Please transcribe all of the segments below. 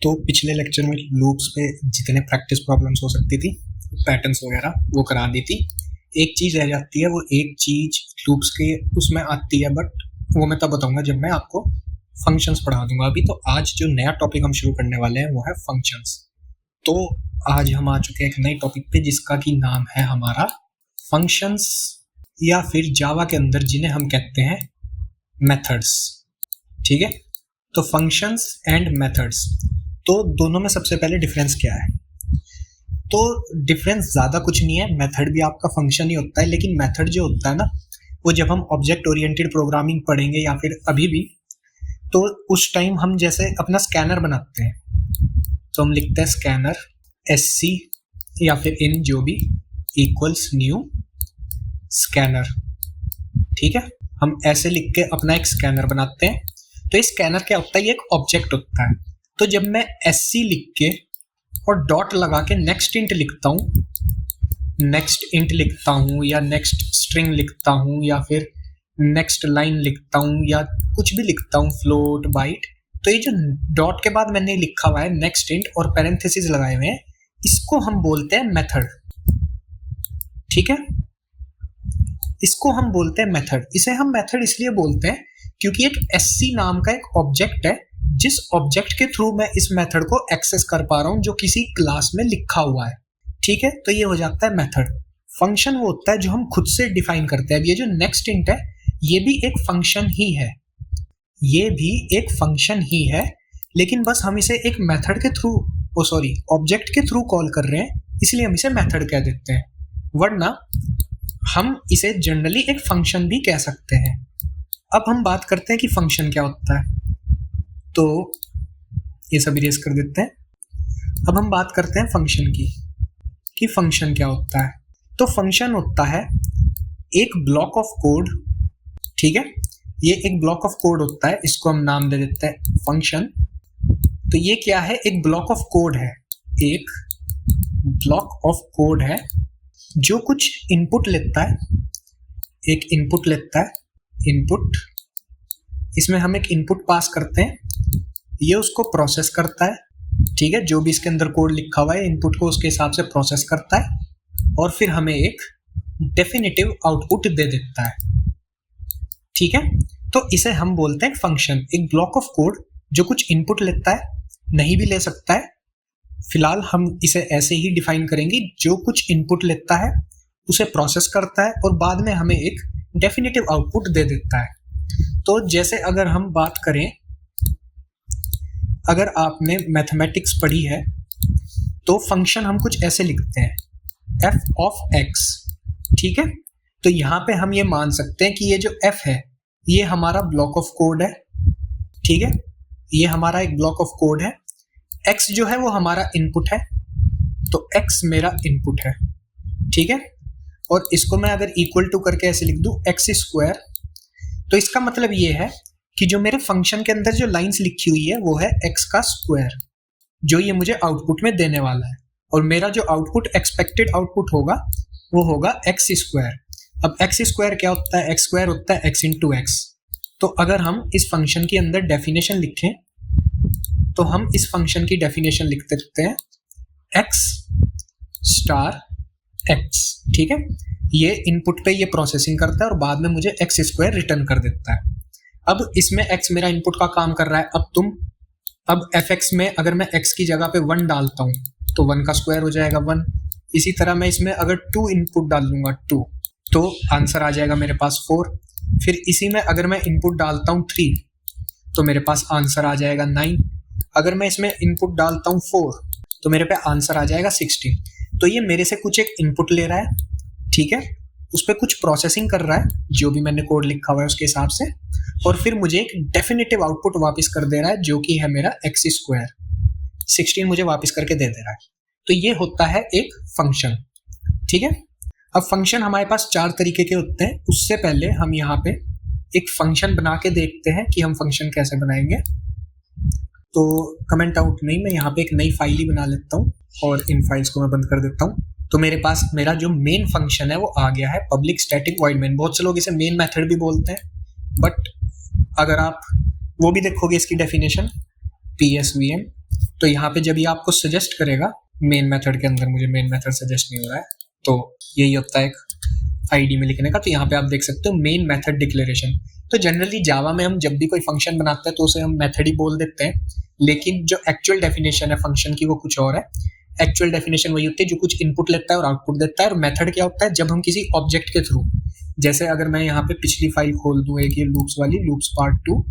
तो पिछले लेक्चर में लूप्स पे जितने प्रैक्टिस प्रॉब्लम्स हो सकती थी, पैटर्न्स वगैरह, वो करा दी थी। एक चीज़ रह जाती है, वो एक चीज़ लूप्स के उसमें आती है, बट वो मैं तब बताऊंगा जब मैं आपको फंक्शंस पढ़ा दूंगा। अभी तो आज जो नया टॉपिक हम शुरू करने वाले हैं वो है फंक्शंस। तो आज हम आ चुके हैं एक नए टॉपिक पे जिसका की नाम है हमारा फंक्शंस, या फिर जावा के अंदर जिन्हें हम कहते हैं मेथड्स। ठीक है, तो फंक्शंस एंड मेथड्स, तो दोनों में सबसे पहले डिफरेंस क्या है? तो डिफरेंस ज़्यादा कुछ नहीं है, मेथड भी आपका फंक्शन ही होता है, लेकिन मेथड जो होता है ना, वो जब हम ऑब्जेक्ट ओरिएंटेड प्रोग्रामिंग पढ़ेंगे या फिर अभी भी, तो उस टाइम हम जैसे अपना स्कैनर बनाते हैं तो हम लिखते हैं स्कैनर SC या फिर इन जो भी इक्वल्स न्यू स्कैनर। ठीक है, हम ऐसे लिख के अपना एक स्कैनर बनाते हैं। तो ये स्कैनर क्या होता है? ये एक ऑब्जेक्ट होता है। तो जब मैं SC लिख के और डॉट लगा के नेक्स्ट इंट लिखता हूँ या नेक्स्ट स्ट्रिंग लिखता हूँ या फिर नेक्स्ट लाइन लिखता हूँ या कुछ भी लिखता हूँ, फ्लोट, बाइट, तो ये जो डॉट के बाद मैंने लिखा हुआ है नेक्स्ट इंट और पैरेंथेसिस लगाए हुए हैं, इसको हम बोलते हैं मेथड। ठीक है, इसको हम बोलते हैं मेथड। इसे हम मेथड इसलिए बोलते हैं क्योंकि एक SC नाम का एक ऑब्जेक्ट है, जिस ऑब्जेक्ट के थ्रू मैं इस मेथड को एक्सेस कर पा रहा हूं जो किसी क्लास में लिखा हुआ है। ठीक है, तो ये हो जाता है मेथड। फंक्शन वो होता है जो हम खुद से डिफाइन करते हैं। अब ये जो नेक्स्ट इंट है, ये भी एक फंक्शन ही है, लेकिन बस हम इसे एक मेथड के थ्रू ऑब्जेक्ट के थ्रू कॉल कर रहे हैं, इसलिए हम इसे मेथड कह देते हैं, वरना हम इसे जनरली एक फंक्शन भी कह सकते हैं। अब हम बात करते हैं कि फंक्शन क्या होता है, तो ये सब इरेज कर देते हैं। अब हम बात करते हैं फंक्शन की, कि फंक्शन क्या होता है। तो फंक्शन होता है एक ब्लॉक ऑफ कोड। ठीक है, ये एक ब्लॉक ऑफ कोड होता है, इसको हम नाम दे देते हैं फंक्शन। तो ये क्या है? एक ब्लॉक ऑफ कोड है, एक ब्लॉक ऑफ कोड है जो कुछ इनपुट लेता है, एक इनपुट लेता है, इनपुट, इसमें हम एक इनपुट पास करते हैं, ये उसको प्रोसेस करता है। ठीक है, जो भी इसके अंदर कोड लिखा हुआ है इनपुट को उसके हिसाब से प्रोसेस करता है और फिर हमें एक डेफिनेटिव आउटपुट दे देता है। ठीक है, तो इसे हम बोलते हैं फंक्शन। एक ब्लॉक ऑफ कोड जो कुछ इनपुट लेता है, नहीं भी ले सकता है, फिलहाल हम इसे ऐसे ही डिफाइन करेंगे, जो कुछ इनपुट लेता है उसे प्रोसेस करता है और बाद में हमें एक डेफिनेटिव आउटपुट दे देता है। तो जैसे अगर हम बात करें, अगर आपने मैथमेटिक्स पढ़ी है तो फंक्शन हम कुछ ऐसे लिखते हैं, f of x। ठीक है, तो यहाँ पे हम ये मान सकते हैं कि ये जो f है ये हमारा ब्लॉक ऑफ कोड है। ठीक है, ये हमारा एक ब्लॉक ऑफ कोड है, x जो है वो हमारा इनपुट है, तो x मेरा इनपुट है। ठीक है, और इसको मैं अगर इक्वल टू करके ऐसे लिख दूं x², तो इसका मतलब ये है कि जो मेरे फंक्शन के अंदर जो लाइंस लिखी हुई है वो है x का स्क्वायर, जो ये मुझे आउटपुट में देने वाला है, और मेरा जो आउटपुट एक्सपेक्टेड आउटपुट होगा वो होगा x²। अब x² क्या होता है? x² होता है x इंटू एक्स। तो अगर हम इस फंक्शन के अंदर डेफिनेशन लिखें तो हम इस फंक्शन की डेफिनेशन लिख सकते हैं x स्टार x। ठीक है, ये इनपुट पे ये प्रोसेसिंग करता है और बाद में मुझे x² रिटर्न कर देता है। अब इसमें x मेरा इनपुट का काम कर रहा है। अब fx में अगर मैं x की जगह पे 1 डालता हूँ तो 1 का स्क्वायर हो जाएगा 1। इसी तरह मैं इसमें अगर 2 इनपुट डाल दूंगा 2, तो आंसर आ जाएगा मेरे पास 4। फिर इसी में अगर मैं इनपुट डालता हूँ 3 तो मेरे पास आंसर आ जाएगा 9। अगर मैं इसमें इनपुट डालता हूँ 4 तो मेरे पे आंसर आ जाएगा 16। तो ये मेरे से कुछ एक इनपुट ले रहा है, ठीक है, उस पर कुछ प्रोसेसिंग कर रहा है जो भी मैंने कोड लिखा हुआ है उसके हिसाब से, और फिर मुझे एक डेफिनेटिव आउटपुट वापस कर दे रहा है जो कि है मेरा x²। 16 मुझे वापस करके दे रहा है। तो ये होता है एक फंक्शन। ठीक है, अब फंक्शन हमारे पास 4 तरीके के होते हैं। उससे पहले हम यहाँ पे एक फंक्शन बना के देखते हैं कि हम फंक्शन कैसे बनाएंगे। तो कमेंट आउट नहीं, मैं यहाँ पे एक नई फाइल ही बना लेता हूँ और इन फाइल्स को मैं बंद कर देता हूँ। तो मेरे पास मेरा जो मेन फंक्शन है वो आ गया है, पब्लिक स्टैटिक वॉइड मेन। बहुत से लोग इसे मेन मेथड भी बोलते हैं, बट अगर आप वो भी देखोगे इसकी डेफिनेशन PSVM, तो यहाँ पे जब ये आपको सजेस्ट करेगा मेन मेथड के अंदर, मुझे मेन मेथड सजेस्ट नहीं हो रहा है, तो यही होता है एक आईडी में लिखने का। तो यहाँ पे आप देख सकते हो मेन मेथड डिक्लेरेशन। तो जनरली जावा में हम जब भी कोई फंक्शन बनाते हैं तो उसे हम मेथड ही बोल देते हैं, लेकिन जो एक्चुअल डेफिनेशन है फंक्शन की वो कुछ और है। एक्चुअल डेफिनेशन वही होती है जो कुछ इनपुट लेता है और आउटपुट देता है। और मेथड क्या होता है, जब हम किसी ऑब्जेक्ट के थ्रू, जैसे अगर मैं यहाँ पे पिछली फाइल खोल दूं एक ये लूप्स वाली, लूप्स पार्ट 2,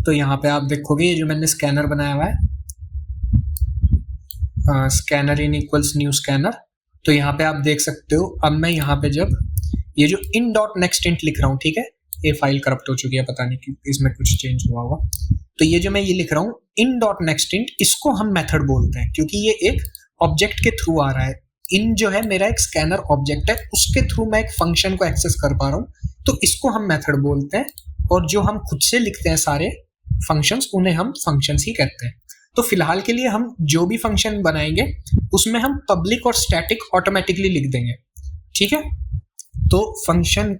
तो यहाँ पे आप देखोगे ये जो मैंने स्कैनर बनाया हुआ है, scanner in equals new scanner, तो यहाँ पे आप देख सकते हो अब मैं यहाँ पे जब ये जो इन डॉट नेक्स्ट इंट लिख रहा हूँ, ठीक है, ये फाइल करप्ट हो चुकी है, पता नहीं कि इसमें कुछ चेंज हुआ होगा। तो ये जो मैं ये लिख रहा हूँ इन डॉट नेक्स्ट इंट, इसको हम मेथड बोलते हैं क्योंकि ये एक ऑब्जेक्ट के थ्रू आ रहा है। इन जो है मेरा एक स्कैनर ऑब्जेक्ट है, उसके थ्रू मैं एक फंक्शन को एक्सेस कर पा रहा हूँ, तो इसको हम मेथड बोलते हैं। और जो हम खुद से लिखते हैं सारे फंक्शंस, उन्हें हम फंक्शंस ही कहते हैं। तो फिलहाल के लिए हम जो भी फंक्शन बनाएंगे उसमें हम पब्लिक और स्टैटिक ऑटोमेटिकली लिख देंगे, ठीक है। तो फंक्शन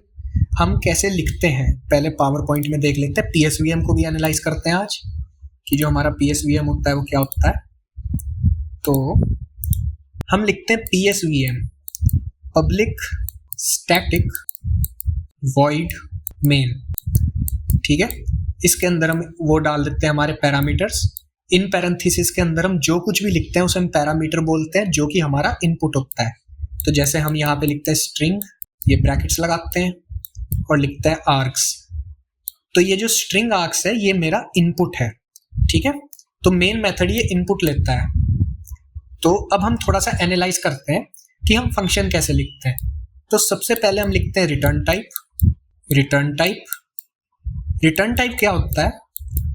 हम कैसे लिखते हैं पहले पावर पॉइंट में देख लेते हैं। पीएसवीएम को भी एनालाइज करते हैं आज, कि जो हमारा पीएसवीएम होता है वो क्या होता है। तो हम लिखते हैं पीएसवीएम पब्लिक स्टैटिक वॉइड मेन, ठीक है। इसके अंदर हम वो डाल देते हैं हमारे पैरामीटर्स। इन पैरेंथेसिस के अंदर हम जो कुछ भी लिखते हैं उसे हम पैरामीटर बोलते हैं, जो कि हमारा इनपुट होता है। तो जैसे हम यहाँ पे लिखते हैं स्ट्रिंग, ये ब्रैकेट्स लगाते हैं और लिखते हैं आर्क्स। तो ये जो स्ट्रिंग आर्क्स है ये मेरा इनपुट है, ठीक है। तो मेन मेथड ये इनपुट लेता है। तो अब हम थोड़ा सा एनालाइज करते हैं कि हम फंक्शन कैसे लिखते हैं। तो सबसे पहले हम लिखते हैं return type. Return type, return type क्या होता है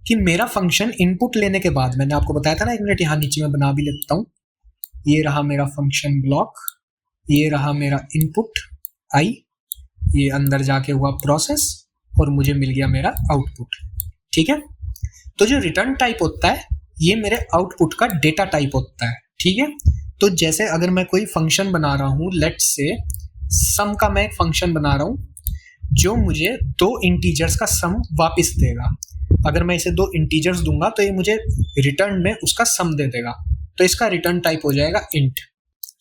कि मेरा फंक्शन इनपुट लेने के बाद, मैंने आपको बताया था ना, एक मिनट यहाँ नीचे में बना भी लेता हूँ। ये रहा मेरा फंक्शन ब्लॉक, ये रहा मेरा इनपुट आई, ये अंदर जाके हुआ प्रोसेस और मुझे मिल गया मेरा आउटपुट, ठीक है। तो जो रिटर्न टाइप होता है ये मेरे आउटपुट का डेटा टाइप होता है, ठीक है। तो जैसे अगर मैं कोई फंक्शन बना रहा हूँ, लेट्स से सम का मैं एक फंक्शन बना रहा हूँ जो मुझे 2 इंटीजर्स का सम वापस देगा। अगर मैं इसे 2 इंटीजर्स दूंगा तो ये मुझे रिटर्न में उसका सम दे देगा, तो इसका रिटर्न टाइप हो जाएगा इंट,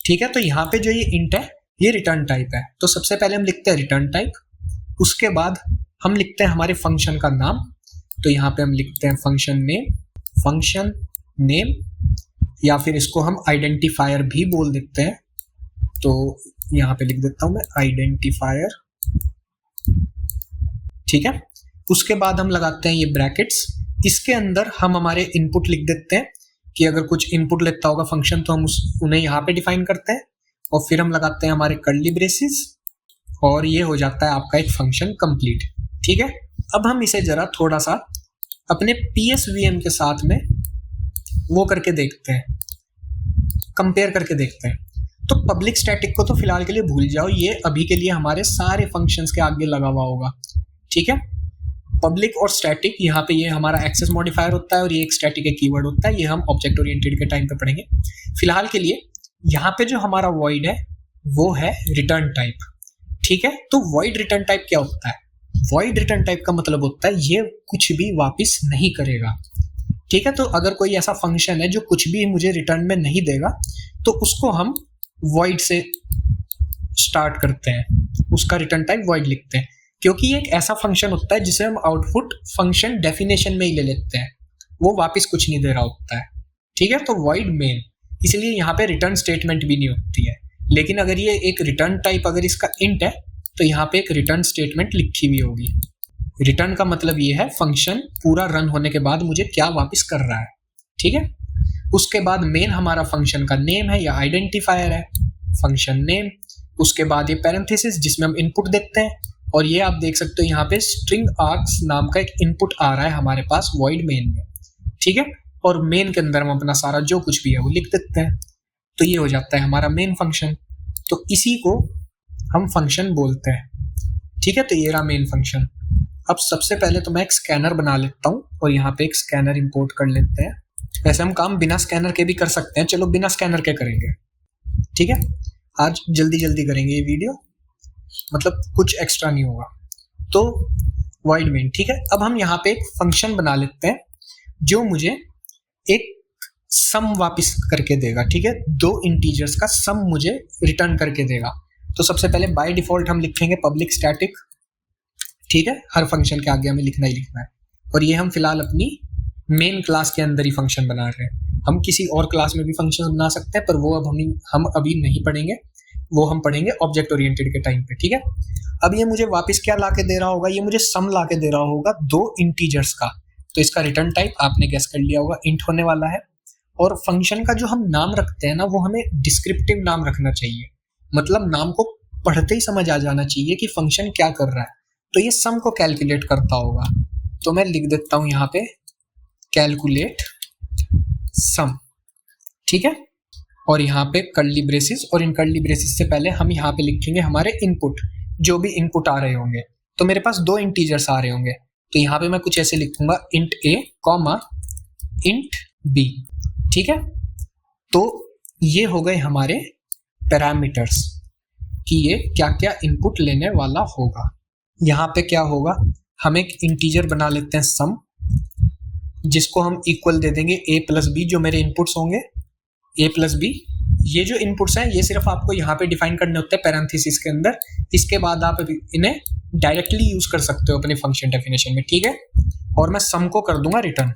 ठीक है। तो यहाँ पे जो ये इंट है ये रिटर्न टाइप है। तो सबसे पहले हम लिखते हैं रिटर्न टाइप, उसके बाद हम लिखते हैं हमारे फंक्शन का नाम। तो यहाँ पे हम लिखते हैं फंक्शन नेम, या फिर इसको हम आइडेंटिफायर भी बोल देते हैं। तो यहाँ पे लिख देता हूँ मैं आइडेंटिफायर, ठीक है। उसके बाद हम लगाते हैं ये ब्रैकेट्स, इसके अंदर हम हमारे इनपुट लिख देते हैं कि अगर कुछ इनपुट लेता होगा फंक्शन तो हम उन्हें यहाँ पे डिफाइन करते हैं, और फिर हम लगाते हैं हमारे कर्ली ब्रेसेस, और ये हो जाता है आपका एक फंक्शन कंप्लीट, ठीक है। अब हम इसे जरा थोड़ा सा अपने पीएसवीएम के साथ में वो करके देखते हैं, कंपेयर करके देखते हैं। तो पब्लिक स्टैटिक को तो फिलहाल के लिए भूल जाओ, ये अभी के लिए हमारे सारे फंक्शंस के आगे लगा हुआ होगा, ठीक है। पब्लिक और स्टैटिक, यहाँ पे ये हमारा एक्सेस मॉडिफायर होता है और ये एक स्टैटिक एक कीवर्ड होता है, ये हम ऑब्जेक्ट ओरिएंटेड के टाइम पे पढ़ेंगे। फिलहाल के लिए यहाँ पे जो हमारा वॉइड है वो है रिटर्न टाइप, ठीक है। तो वॉइड रिटर्न टाइप क्या होता है? वॉइड रिटर्न टाइप का मतलब होता है ये कुछ भी वापस नहीं करेगा, ठीक है। तो अगर कोई ऐसा फंक्शन है जो कुछ भी मुझे रिटर्न में नहीं देगा तो उसको हम वॉइड से स्टार्ट करते हैं, उसका रिटर्न टाइप वॉइड लिखते हैं, क्योंकि ये एक ऐसा फंक्शन होता है जिसे हम आउटपुट फंक्शन डेफिनेशन में ही ले लेते हैं, वो वापस कुछ नहीं दे रहा होता है, ठीक है। तो वॉइड मेन, इसलिए यहाँ पे रिटर्न स्टेटमेंट भी नहीं होती है। लेकिन अगर ये एक रिटर्न टाइप अगर इसका इंट है तो यहाँ पे एक रिटर्न स्टेटमेंट लिखी हुई होगी। रिटर्न का मतलब ये है फंक्शन पूरा रन होने के बाद मुझे क्या वापस कर रहा है, ठीक है। उसके बाद मेन हमारा फंक्शन का नेम है या आइडेंटिफायर है, फंक्शन नेम। उसके बाद ये पैरेंथेसिस जिसमें हम इनपुट देखते हैं, और ये आप देख सकते हो यहाँ पे स्ट्रिंग आर्क्स नाम का एक इनपुट आ रहा है हमारे पास वॉइड मेन में, ठीक है। और मेन के अंदर हम अपना सारा जो कुछ भी है वो लिख देते हैं, तो ये हो जाता है हमारा मेन फंक्शन। तो इसी को हम फंक्शन बोलते हैं, ठीक है। तो ये रहा मेन फंक्शन। अब सबसे पहले तो मैं एक स्कैनर बना लेता हूँ और यहाँ पे एक स्कैनर इंपोर्ट कर लेते हैं। वैसे हम काम बिना स्कैनर के भी कर सकते हैं, चलो बिना स्कैनर के करेंगे, ठीक है। आज जल्दी जल्दी करेंगे ये वीडियो, मतलब कुछ एक्स्ट्रा नहीं होगा। तो वॉइड मेन, ठीक है। अब हम यहाँ पे एक फंक्शन बना लेते हैं जो मुझे एक सम वापस करके देगा, ठीक है, दो इंटीजर्स का सम मुझे रिटर्न करके देगा। तो सबसे पहले बाय डिफॉल्ट हम लिखेंगे पब्लिक स्टैटिक, ठीक है, हर फंक्शन के आगे हमें लिखना ही लिखना है। और ये हम फिलहाल अपनी मेन क्लास के अंदर ही फंक्शन बना रहे हैं। हम किसी और क्लास में भी फंक्शन बना सकते हैं, पर वो अब हम अभी नहीं पढ़ेंगे, वो हम पढ़ेंगे ऑब्जेक्ट ओरिएंटेड के टाइम पे, ठीक है। अब ये मुझे वापस क्या ला के दे रहा होगा, ये मुझे सम ला के दे रहा होगा दो इंटीजर्स का। तो इसका रिटर्न टाइप आपने गेस कर लिया होगा, इंट होने वाला है। और फंक्शन का जो हम नाम रखते हैं ना, वो हमें डिस्क्रिप्टिव नाम रखना चाहिए, मतलब नाम को पढ़ते ही समझ आ जाना चाहिए कि फंक्शन क्या कर रहा है। तो ये सम को कैलकुलेट करता होगा, तो मैं लिख देता हूं यहाँ पे कैलकुलेट सम, ठीक है। और यहाँ पे कर्ली ब्रेसिस, और इन कर्ली ब्रेसिस से पहले हम यहाँ पे लिखेंगे हमारे इनपुट, जो भी इनपुट आ रहे होंगे। तो मेरे पास दो इंटीजर्स आ रहे होंगे, तो यहाँ पे मैं कुछ ऐसे लिखूंगा इंट ए कॉमा इंट बी, ठीक है। तो ये हो गए हमारे पैरामीटर्स कि ये क्या क्या इनपुट लेने वाला होगा। यहाँ पे क्या होगा, हम एक इंटीजर बना लेते हैं सम, जिसको हम इक्वल दे देंगे a प्लस बी, जो मेरे इनपुट्स होंगे a प्लस बी। ये जो इनपुट्स हैं ये सिर्फ आपको यहाँ पे डिफाइन करने होते हैं पैरेंथेसिस के अंदर, इसके बाद आप इन्हें डायरेक्टली यूज कर सकते हो अपने फंक्शन डेफिनेशन में, ठीक है। और मैं सम को कर दूंगा रिटर्न,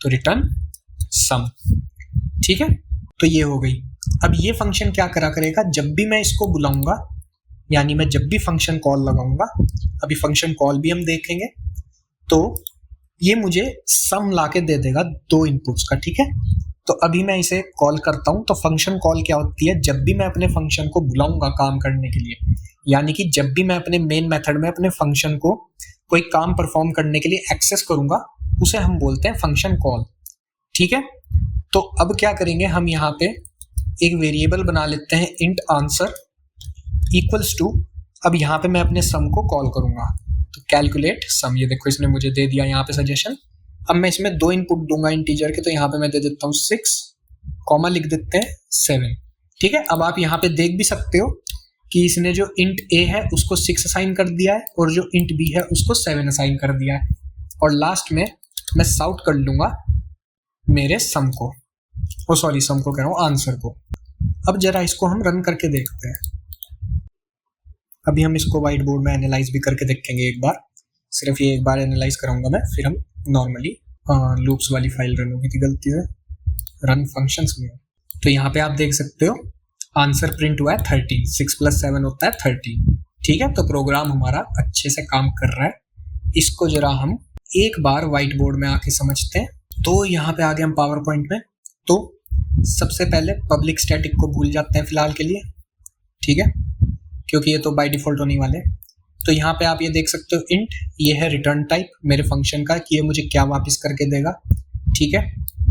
तो रिटर्न सम, ठीक है। तो ये हो गई। अब ये फंक्शन क्या करा करेगा, जब भी मैं इसको बुलाऊंगा, यानी मैं जब भी फंक्शन कॉल लगाऊंगा, अभी फंक्शन कॉल भी हम देखेंगे, तो ये मुझे सम लाके दे देगा दो इनपुट्स का, ठीक है। तो अभी मैं इसे कॉल करता हूं, तो फंक्शन कॉल क्या होती है, जब भी मैं अपने फंक्शन को बुलाऊंगा काम करने के लिए, यानी कि जब भी मैं अपने मेन मेथड में अपने फंक्शन को कोई काम परफॉर्म करने के लिए एक्सेस करूंगा, उसे हम बोलते हैं फंक्शन कॉल, ठीक है। तो अब क्या करेंगे, हम यहाँ पे एक वेरिएबल बना लेते हैं इंट आंसर इक्वल्स टू, अब यहाँ पे मैं अपने सम को कॉल करूंगा, तो कैलकुलेट सम, ये देखो इसने मुझे दे दिया यहाँ पे सजेशन। अब मैं इसमें दो इनपुट दूंगा इंटीजर के, तो यहाँ पे मैं दे देता हूँ 6 कॉमा लिख देते हैं 7, ठीक है। अब आप यहाँ पे देख भी सकते हो कि इसने जो इंट ए है उसको 6 असाइन कर दिया है, और जो इंट बी है उसको 7 असाइन कर दिया है। और लास्ट में मैं साउट कर लूंगा मेरे सम को, ओ सॉरी सम को कह रहा हूँ, आंसर को। अब जरा इसको हम रन करके देखते हैं। अभी हम इसको व्हाइट बोर्ड में एनालाइज भी करके देखेंगे एक बार, सिर्फ ये एक बार एनालाइज कराऊंगा मैं, फिर हम नॉर्मली लूप्स वाली फाइल रन होगी थी गलती से, रन फंक्शंस में। तो यहाँ पे आप देख सकते हो आंसर प्रिंट हुआ है 13, 6 + 7 होता है 13, ठीक है। तो प्रोग्राम हमारा अच्छे से काम कर रहा है। इसको जरा हम एक बार व्हाइट बोर्ड में आके समझते हैं। तो यहाँ पे आ गए हम पावर पॉइंट में। तो सबसे पहले पब्लिक स्टैटिक को भूल जाते हैं फिलहाल के लिए, ठीक है, क्योंकि ये तो बाय डिफॉल्ट होने वाले। तो यहाँ पे आप ये देख सकते हो इंट, ये है रिटर्न टाइप मेरे फंक्शन का कि ये मुझे क्या वापस करके देगा, ठीक है।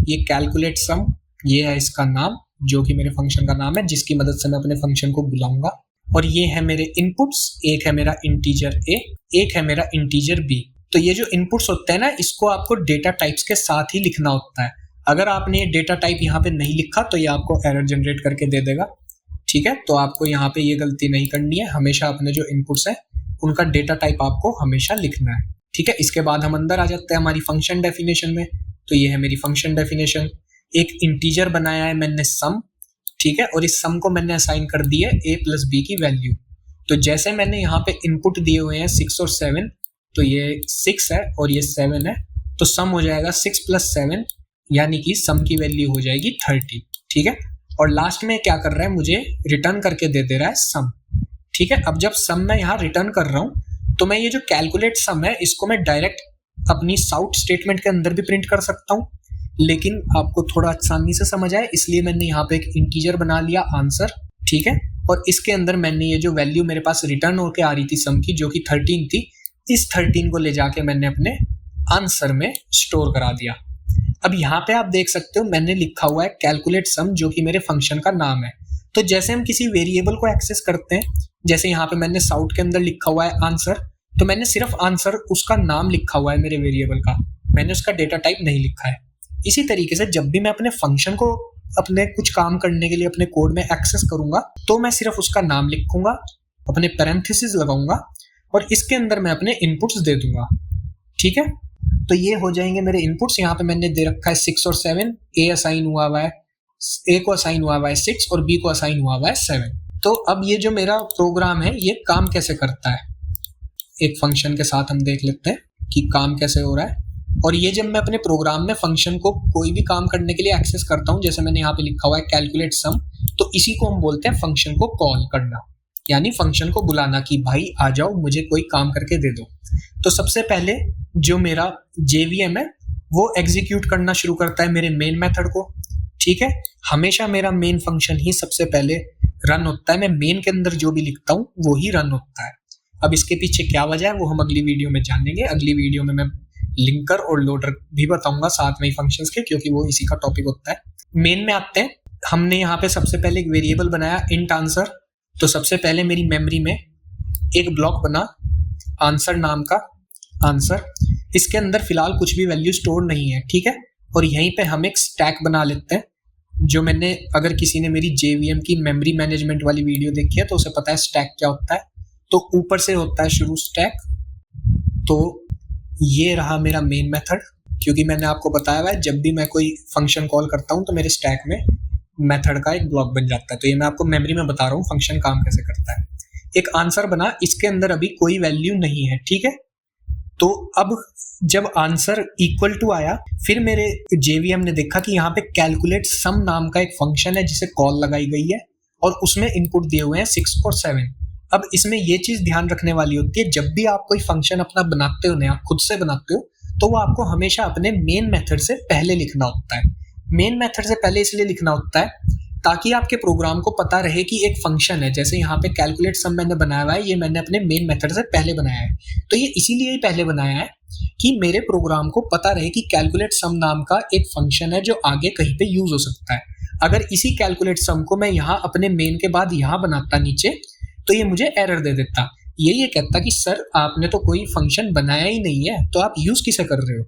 ये कैलकुलेट सम, ये है इसका नाम, जो कि मेरे फंक्शन का नाम है, जिसकी मदद से मैं अपने फंक्शन को बुलाऊंगा। और ये है मेरे इनपुट्स, एक है मेरा इंटीजर ए, एक है मेरा इंटीजर बी। तो ये जो इनपुट्स होते हैं ना, इसको आपको डेटा टाइप्स के साथ ही लिखना होता है। अगर आपने ये डेटा टाइप यहाँ पे नहीं लिखा तो ये आपको एरर जनरेट करके दे देगा, ठीक है। तो आपको यहाँ पे ये गलती नहीं करनी है, हमेशा अपने जो इनपुट्स है उनका डेटा टाइप आपको हमेशा लिखना है, ठीक है। इसके बाद हम अंदर आ जाते हैं हमारी फंक्शन डेफिनेशन में। तो ये है मेरी फंक्शन डेफिनेशन, एक इंटीजर बनाया है मैंने सम, ठीक है, और इस सम को मैंने असाइन कर दी है a + b की वैल्यू। तो जैसे मैंने यहाँ पे इनपुट दिए हुए हैं 6 और 7, तो ये 6 है और ये 7 है, तो सम हो जाएगा 6 + 7, यानी कि सम की वैल्यू हो जाएगी 30, ठीक है। और लास्ट में क्या कर रहा है, मुझे रिटर्न करके दे दे रहा है सम, ठीक है। अब जब सम मैं यहाँ रिटर्न कर रहा हूँ, तो मैं ये जो कैलकुलेट सम है इसको मैं डायरेक्ट अपनी साउट स्टेटमेंट के अंदर भी प्रिंट कर सकता हूँ, लेकिन आपको थोड़ा आसानी से समझ आए इसलिए मैंने यहाँ पे एक इंटीजर बना लिया आंसर, ठीक है। और इसके अंदर मैंने ये जो वैल्यू मेरे पास रिटर्न होके आ रही थी सम की, जो कि 13 थी, इस 13 को ले जाके मैंने अपने आंसर में स्टोर करा दिया। अब यहाँ पे आप देख सकते हो मैंने लिखा हुआ है कैलकुलेट सम, जो कि मेरे फंक्शन का नाम है। तो जैसे हम किसी वेरिएबल को एक्सेस करते हैं, जैसे यहाँ पे मैंने साउट के अंदर लिखा हुआ है आंसर, तो मैंने सिर्फ आंसर उसका नाम लिखा हुआ है मेरे वेरिएबल का, मैंने उसका डेटा टाइप नहीं लिखा है। इसी तरीके से जब भी मैं अपने फंक्शन को अपने कुछ काम करने के लिए अपने कोड में एक्सेस करूंगा, तो मैं सिर्फ उसका नाम लिखूंगा, अपने पैरेंथेसिस लगाऊंगा और इसके अंदर मैं अपने इनपुट्स दे दूंगा, ठीक है। तो ये हो जाएंगे मेरे इनपुट्स। यहाँ पे मैंने दे रखा है 6 और 7, ए असाइन हुआ हुआ है, ए को असाइन हुआ हुआ है 6 और बी को असाइन हुआ हुआ है 7। तो अब ये जो मेरा प्रोग्राम है ये काम कैसे करता है, एक फंक्शन के साथ हम देख लेते हैं कि काम कैसे हो रहा है। और ये जब मैं अपने प्रोग्राम में फंक्शन को कोई भी काम करने के लिए एक्सेस करता हूँ, जैसे मैंने यहाँ पे लिखा हुआ है कैलकुलेट सम, तो इसी को हम बोलते हैं फंक्शन को कॉल करना, यानी फंक्शन को बुलाना कि भाई आ जाओ मुझे कोई काम करके दे दो। तो सबसे पहले जो मेरा JVM है वो एग्जीक्यूट करना शुरू करता है मेरे मेन मेथड को। ठीक है, हमेशा मेरा मेन फंक्शन ही सबसे पहले रन होता है, मैं मेन के अंदर जो भी लिखता हूँ वो ही रन होता है। अब इसके पीछे क्या वजह है वो हम अगली वीडियो में जानेंगे। अगली वीडियो में मैं लिंकर और लोडर भी बताऊंगा साथ में ही फंक्शंस के, क्योंकि वो इसी का टॉपिक होता है। मेन में आते हैं, हमने यहाँ पे सबसे पहले एक वेरिएबल बनाया इंट आंसर। तो सबसे पहले मेरी मेमोरी में एक ब्लॉक बना आंसर नाम का, आंसर। इसके अंदर फिलहाल कुछ भी वैल्यू स्टोर नहीं है, ठीक है। और यहीं पे हम एक स्टैक बना लेते हैं, जो मैंने, अगर किसी ने मेरी JVM की मेमोरी मैनेजमेंट वाली वीडियो देखी है तो उसे पता है स्टैक क्या होता है। तो ऊपर से होता है शुरू स्टैक। तो ये रहा मेरा मेन मेथड, क्योंकि मैंने आपको बताया हुआ है जब भी मैं कोई फंक्शन कॉल करता हूँ तो मेरे स्टैक में मेथड का एक ब्लॉक बन जाता है। तो ये मैं आपको मेमोरी में बता रहा हूँ फंक्शन काम कैसे करता है। एक आंसर बना, इसके अंदर अभी कोई वैल्यू नहीं है, ठीक है। तो अब जब आंसर इक्वल टू आया, फिर मेरे JVM ने देखा कि यहाँ पे कैलकुलेट सम नाम का एक फंक्शन है जिसे कॉल लगाई गई है और उसमें इनपुट दिए हुए हैं 6 और 7। अब इसमें ये चीज ध्यान रखने वाली होती है, जब भी आप कोई फंक्शन अपना बनाते हो, नया खुद से बनाते हो, तो वो आपको हमेशा अपने मेन मेथड से पहले लिखना होता है। मेन मेथड से पहले इसलिए लिखना होता है ताकि आपके प्रोग्राम को पता रहे कि एक फंक्शन है, जैसे यहाँ पे कैलकुलेट सम मैंने बनाया हुआ है, ये मैंने अपने मेन मेथड से पहले बनाया है। तो ये इसीलिए ही पहले बनाया है कि मेरे प्रोग्राम को पता रहे कि कैलकुलेट सम नाम का एक फंक्शन है जो आगे कहीं पे यूज हो सकता है। अगर इसी कैलकुलेट सम को मैं यहाँ अपने मेन के बाद यहाँ बनाता नीचे, तो ये मुझे एरर दे देता। ये कहता कि सर आपने तो कोई फंक्शन बनाया ही नहीं है, तो आप यूज किसे कर रहे हो।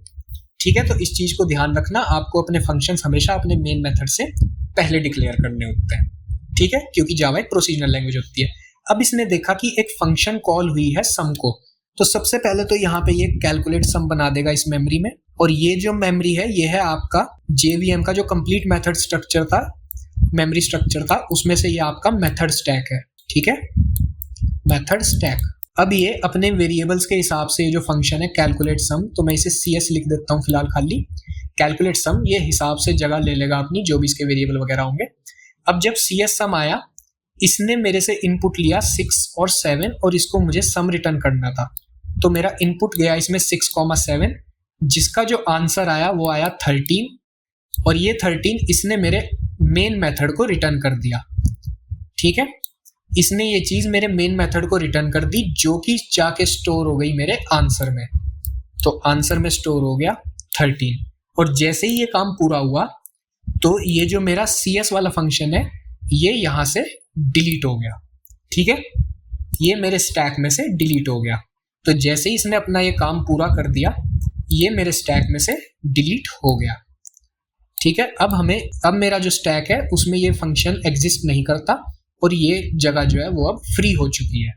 ठीक है, तो इस चीज को ध्यान रखना, आपको अपने फंक्शंस हमेशा अपने मेन मेथड से पहले डिक्लेयर करने होते हैं, ठीक है, क्योंकि जावा एक प्रोसीजरल लैंग्वेज होती है। अब इसने देखा कि एक फंक्शन कॉल हुई है सम को, तो सबसे पहले तो यहाँ पे ये कैलकुलेट सम बना देगा इस मेमोरी में। और ये जो मेमोरी है ये है आपका JVM का जो कंप्लीट मेथड स्ट्रक्चर था, मेमोरी स्ट्रक्चर था, उसमें से ये आपका मेथड स्टैक है, ठीक है, मेथड स्टैक। अब ये अपने वेरिएबल्स के हिसाब से जो फंक्शन है कैलकुलेट सम, तो मैं इसे CS लिख देता हूँ फिलहाल खाली। कैलकुलेट सम ये हिसाब से जगह ले लेगा अपनी, जो भी इसके वेरिएबल वगैरह होंगे। अब जब CS सम आया, इसने मेरे से इनपुट लिया 6 और 7 और इसको मुझे सम रिटर्न करना था। तो मेरा इनपुट गया इसमें 6,7, जिसका जो आंसर आया वो आया 13, और ये 13 इसने मेरे मेन मेथड को रिटर्न कर दिया, ठीक है। इसने ये चीज मेरे मेन मेथड को रिटर्न कर दी, जो कि जाके स्टोर हो गई मेरे आंसर में। तो आंसर में स्टोर हो गया 13, और जैसे ही ये काम पूरा हुआ तो ये जो मेरा CS वाला फंक्शन है ये यहां से डिलीट हो गया, ठीक है, ये मेरे स्टैक में से डिलीट हो गया। तो जैसे ही इसने अपना ये काम पूरा कर दिया, ये मेरे स्टैक में से डिलीट हो गया, ठीक है। अब मेरा जो स्टैक है उसमें ये फंक्शन एग्जिस्ट नहीं करता, और ये जगह जो है वो अब फ्री हो चुकी है।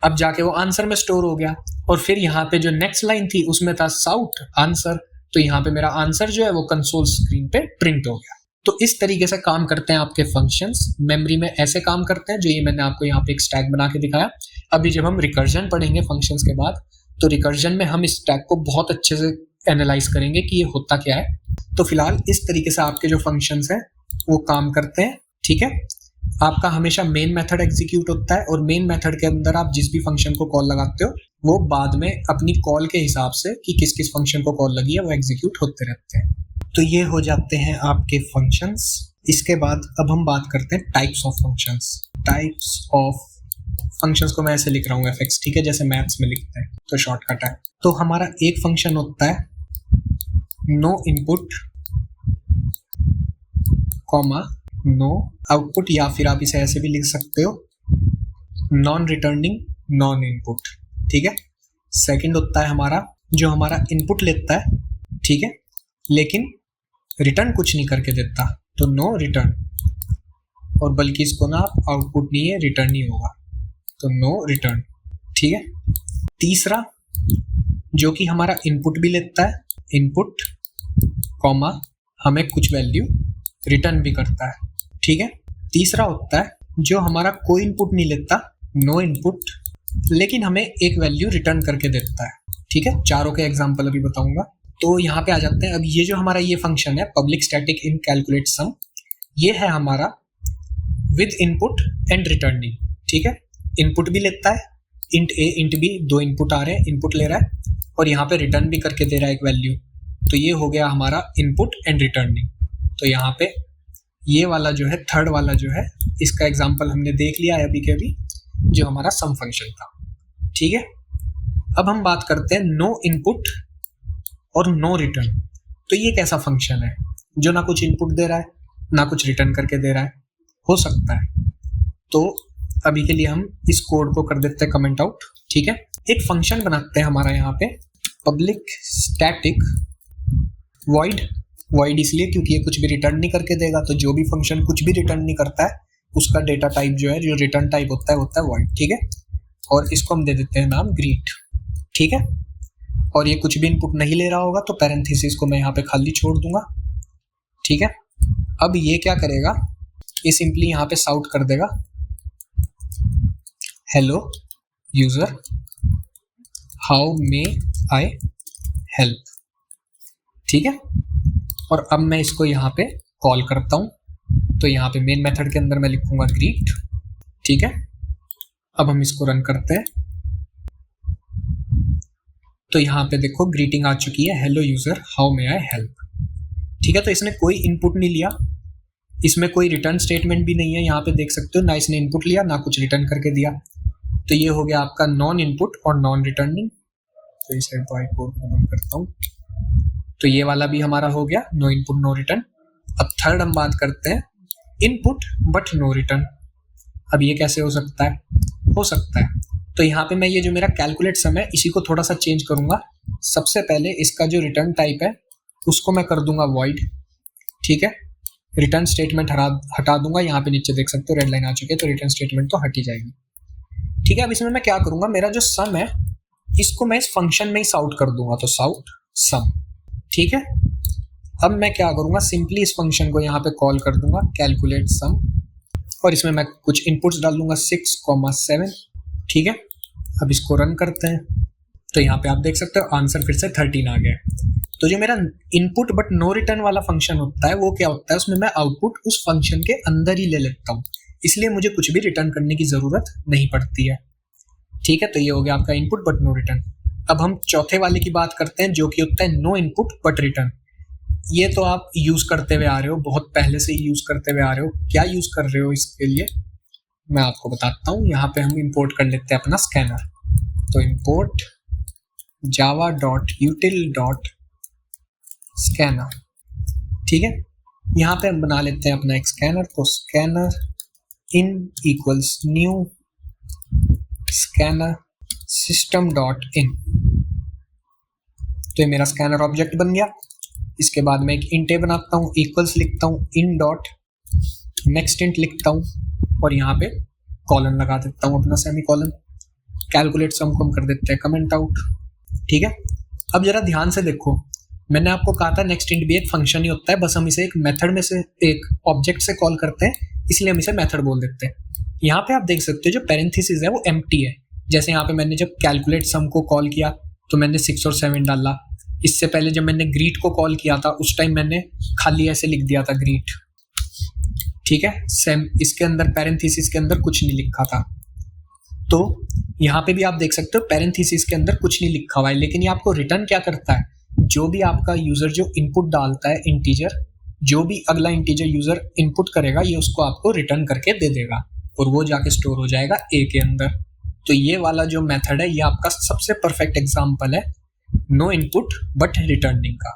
अब जाके वो आंसर में स्टोर हो गया, और फिर यहाँ पे जो नेक्स्ट लाइन थी उसमें था साउट आंसर, तो यहाँ पे मेरा आंसर जो है वो कंसोल स्क्रीन पे प्रिंट हो गया। तो इस तरीके से काम करते हैं आपके फंक्शंस, मेमोरी में ऐसे काम करते हैं, जो ये मैंने आपको यहाँ पे एक स्टैक बना के दिखाया। अभी जब हम रिकर्जन पढ़ेंगे फंक्शंस के बाद, तो रिकर्जन में हम इस स्टैक को बहुत अच्छे से एनालाइज करेंगे कि ये होता क्या है। तो फिलहाल इस तरीके से आपके जो फंक्शंस हैं वो काम करते हैं, ठीक है। आपका हमेशा मेन मेथड एग्जीक्यूट होता है, और मेन मेथड के अंदर आप जिस भी फंक्शन को कॉल लगाते हो वो बाद में अपनी कॉल के हिसाब से कि किस किस फंक्शन को कॉल लगी है वो एग्जीक्यूट होते रहते हैं। तो ये हो जाते हैं आपके फंक्शंस। इसके बाद अब हम बात करते हैं types of functions. Types of functions को मैं ऐसे लिख रहा हूँ fx, ठीक है, जैसे मैथ्स में लिखते हैं, तो शॉर्टकट है। तो हमारा एक फंक्शन होता है no input comma no output, या फिर आप इसे ऐसे भी लिख सकते हो नॉन रिटर्निंग नॉन इनपुट, ठीक है। सेकंड होता है हमारा जो हमारा इनपुट लेता है, ठीक है, लेकिन रिटर्न कुछ नहीं करके देता, तो नो रिटर्न, और बल्कि इसको ना आप आउटपुट नहीं है रिटर्न ही होगा, तो नो रिटर्न, ठीक है। तीसरा जो कि हमारा इनपुट भी लेता है, इनपुट कॉमा हमें कुछ वैल्यू रिटर्न भी करता है, ठीक है। तीसरा होता है जो हमारा कोई इनपुट नहीं लेता, नो इनपुट, लेकिन हमें एक वैल्यू रिटर्न करके देता है, ठीक है। चारों के एग्जांपल अभी बताऊंगा। तो यहाँ पे आ जाते हैं। अब ये जो हमारा ये फंक्शन है पब्लिक स्टैटिक इन कैलकुलेट सम, ये है हमारा विद इनपुट एंड रिटर्निंग, ठीक है। इनपुट भी लेता है, इंट ए इंट बी, दो इनपुट आ रहे हैं, इनपुट ले रहा है और यहाँ पे रिटर्न भी करके दे रहा है एक वैल्यू। तो ये हो गया हमारा इनपुट एंड रिटर्निंग। तो यहाँ पे ये वाला जो है, थर्ड वाला जो है, इसका एग्जांपल हमने देख लिया है अभी के अभी, जो हमारा सम फंक्शन था, ठीक है। अब हम बात करते हैं नो इनपुट और नो रिटर्न। तो ये कैसा फंक्शन है जो ना कुछ इनपुट दे रहा है ना कुछ रिटर्न करके दे रहा है, हो सकता है। तो अभी के लिए हम इस कोड को कर देते हैं कमेंट आउट, ठीक है। एक फंक्शन बनाते हैं हमारा यहाँ पे पब्लिक स्टैटिक वॉइड, वॉइड इसलिए क्योंकि ये कुछ भी रिटर्न नहीं करके देगा। तो जो भी फंक्शन कुछ भी रिटर्न नहीं करता है उसका डेटा टाइप जो है, जो रिटर्न टाइप होता है वॉइड, ठीक है। और इसको हम दे देते हैं नाम ग्रीट, ठीक है। और ये कुछ भी इनपुट नहीं ले रहा होगा तो पैरेंथेसिस को मैं यहाँ पे खाली छोड़ दूंगा, ठीक है। अब ये क्या करेगा, ये सिंपली यहाँ पे साउट कर देगा hello user how may I help, ठीक है। और अब मैं इसको यहाँ पे कॉल करता हूँ। तो यहाँ पे मेन मेथड के अंदर मैं लिखूंगा ग्रीट, ठीक है। अब हम इसको रन करते हैं। तो यहाँ पे देखो ग्रीटिंग आ चुकी है, hello user how may I help, ठीक है। तो इसने कोई इनपुट नहीं लिया, इसमें कोई रिटर्न स्टेटमेंट भी नहीं है, यहाँ पे देख सकते हो, ना इसने इनपुट लिया ना कुछ रिटर्न करके दिया। तो ये हो गया आपका नॉन इनपुट और नॉन रिटर्निंग। तो इस व्हाइट बोर्ड को बंद करता हूँ। तो ये वाला भी हमारा हो गया नो इनपुट नो रिटर्न। अब थर्ड हम बात करते हैं इनपुट बट नो रिटर्न। अब ये कैसे हो सकता है? हो सकता है तो यहाँ पे मैं ये जो मेरा कैलकुलेट सम है इसी को थोड़ा सा चेंज करूंगा। सबसे पहले इसका जो रिटर्न टाइप है उसको मैं कर दूंगा वॉइड, ठीक है। रिटर्न स्टेटमेंट हटा दूंगा। यहाँ पे नीचे देख सकते हो रेड लाइन आ चुकी है, तो रिटर्न स्टेटमेंट तो हट ही जाएगी, ठीक है। अब इसमें मैं क्या करूंगा, मेरा जो सम है इसको मैं इस फंक्शन में ही साउट कर दूंगा, तो साउट सम, ठीक है। अब मैं क्या करूंगा, सिंपली इस फंक्शन को यहाँ पे कॉल कर दूंगा कैलकुलेट सम, और इसमें मैं कुछ इनपुट्स डाल दूंगा 6,7, ठीक है। अब इसको रन करते हैं। तो यहाँ पे आप देख सकते हो आंसर फिर से 13 आ गया। तो जो मेरा इनपुट बट नो रिटर्न वाला फंक्शन होता है वो क्या होता है, उसमें मैं आउटपुट उस फंक्शन के अंदर ही ले लेता हूँ, इसलिए मुझे कुछ भी रिटर्न करने की जरूरत नहीं पड़ती है, ठीक है। तो ये हो गया आपका इनपुट बट नो रिटर्न। अब हम चौथे वाले की बात करते हैं जो कि होता है नो इनपुट बट रिटर्न। ये तो आप यूज करते हुए आ रहे हो, बहुत पहले से ही यूज करते हुए आ रहे हो। क्या यूज कर रहे हो इसके लिए मैं आपको बताता हूँ। यहाँ पे हम इंपोर्ट कर लेते हैं अपना स्कैनर। तो इंपोर्ट java.util.scanner, ठीक है। यहाँ पे हम बना लेते हैं अपना एक स्कैनर। तो scanner in equals new scanner system dot in. तो ये मेरा स्कैनर ऑब्जेक्ट बन गया। इसके बाद मैं एक इंट ए बनाता हूँ, इक्वल्स लिखता हूँ, इन डॉट नेक्स्ट इंट लिखता हूँ और यहाँ पे कॉलन लगा देता हूँ अपना सेमी कॉलन। कैलकुलेट सम को हम कर देते हैं कमेंट आउट, ठीक है। अब जरा ध्यान से देखो, मैंने आपको कहा था नेक्स्ट इंट भी एक फंक्शन ही होता है, बस हम इसे एक मेथड में से एक ऑब्जेक्ट से कॉल करते हैं, इसलिए हम इसे मेथड बोल देते हैं। यहाँ पे आप देख सकते हो जो पैरेंथेसिस है वो एम्प्टी है। जैसे यहाँ पे मैंने जब कैलकुलेट सम को कॉल किया तो मैंने 6 और 7 डाला। इससे पहले जब मैंने ग्रीट को कॉल किया था उस टाइम मैंने खाली ऐसे लिख दिया था ग्रीट, ठीक है। सेम इसके अंदर पैरेंथेसिस के अंदर कुछ नहीं लिखा था। तो यहाँ पे भी आप देख सकते हो पैरेंथेसिस के अंदर कुछ नहीं लिखा हुआ है, लेकिन ये आपको रिटर्न क्या करता है, जो भी आपका यूजर जो इनपुट डालता है इंटीजर, जो भी अगला इंटीजर यूजर इनपुट करेगा ये उसको आपको रिटर्न करके दे देगा और वो जाके स्टोर हो जाएगा ए के अंदर। तो ये वाला जो मेथड है ये आपका सबसे परफेक्ट एग्जांपल है नो इनपुट बट रिटर्निंग का,